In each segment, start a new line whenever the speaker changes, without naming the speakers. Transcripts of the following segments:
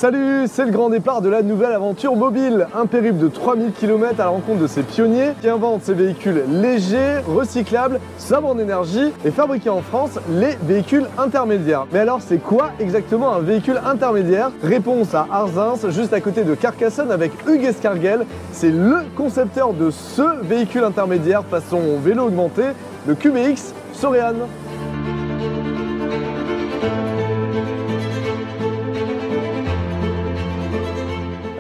Salut, c'est le grand départ de la nouvelle aventure mobile. Un périple de 3000 km à la rencontre de ces pionniers qui inventent ces véhicules légers, recyclables, sobres en énergie et fabriqués en France, les véhicules intermédiaires. Mais alors c'est quoi exactement un véhicule intermédiaire? Réponse à Arzins, juste à côté de Carcassonne avec Hugues Escarguel. C'est le concepteur de ce véhicule intermédiaire façon vélo augmenté, le QBX Sorean.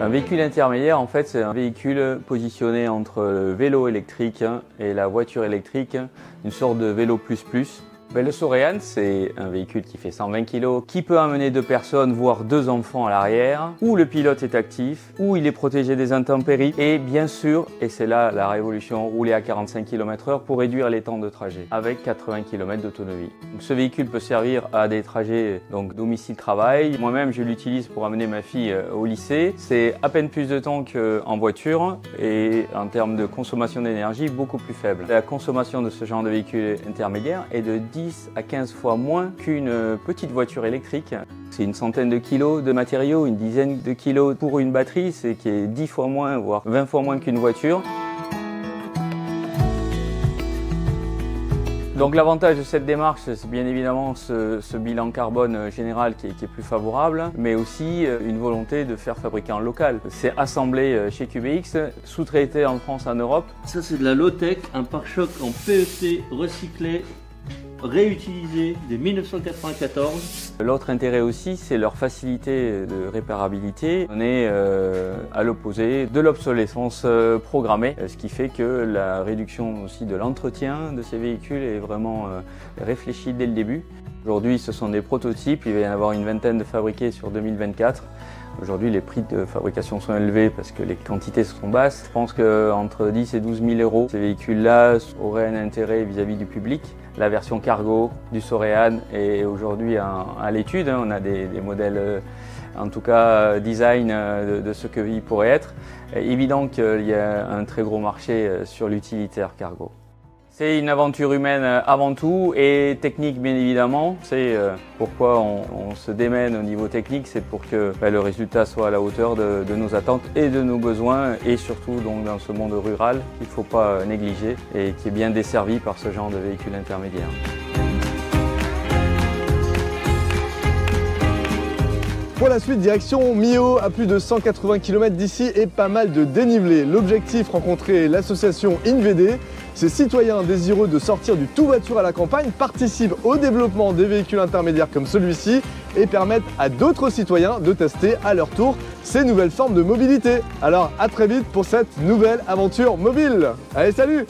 Un véhicule intermédiaire, en fait, c'est un véhicule positionné entre le vélo électrique et la voiture électrique, une sorte de vélo plus. Le Sorean, c'est un véhicule qui fait 120 kg, qui peut amener 2 personnes, voire 2 enfants à l'arrière, où le pilote est actif, où il est protégé des intempéries, et bien sûr, et c'est là la révolution, rouler à 45 km/h pour réduire les temps de trajet, avec 80 km d'autonomie. Ce véhicule peut servir à des trajets donc domicile-travail. Moi-même, je l'utilise pour amener ma fille au lycée. C'est à peine plus de temps qu'en voiture, et en termes de consommation d'énergie, beaucoup plus faible. La consommation de ce genre de véhicule intermédiaire est de 10 à 15 fois moins qu'une petite voiture électrique. C'est une centaine de kilos de matériaux, une dizaine de kilos pour une batterie, c'est qui est 10 fois moins, voire 20 fois moins qu'une voiture. Donc l'avantage de cette démarche, c'est bien évidemment ce bilan carbone général qui est plus favorable, mais aussi une volonté de faire fabriquer en local. C'est assemblé chez QBX, sous-traité en France, en Europe.
Ça c'est de la low-tech, un pare-choc en PET recyclé, réutilisé dès 1994.
L'autre intérêt aussi, c'est leur facilité de réparabilité. On est à l'opposé de l'obsolescence programmée, ce qui fait que la réduction aussi de l'entretien de ces véhicules est vraiment réfléchie dès le début. Aujourd'hui, ce sont des prototypes, il va y en avoir une vingtaine de fabriqués sur 2024. Aujourd'hui, les prix de fabrication sont élevés parce que les quantités sont basses. Je pense qu'entre 10 et 12 000 euros, ces véhicules-là auraient un intérêt vis-à-de du public. La version cargo du Sorean est aujourd'hui à l'étude. On a des modèles, en tout cas design de ce qu'il pourrait être. Évident qu'il y a un très gros marché sur l'utilitaire cargo. C'est une aventure humaine avant tout et technique bien évidemment. C'est pourquoi on se démène au niveau technique, c'est pour que le résultat soit à la hauteur de nos attentes et de nos besoins, et surtout donc dans ce monde rural qu'il ne faut pas négliger et qui est bien desservi par ce genre de véhicules intermédiaires.
Pour la suite, direction Millau, à plus de 180 km d'ici et pas mal de dénivelé. L'objectif, rencontrer l'association InVD. Ces citoyens désireux de sortir du tout voiture à la campagne participent au développement des véhicules intermédiaires comme celui-ci et permettent à d'autres citoyens de tester à leur tour ces nouvelles formes de mobilité. Alors à très vite pour cette nouvelle aventure mobile. Allez, salut!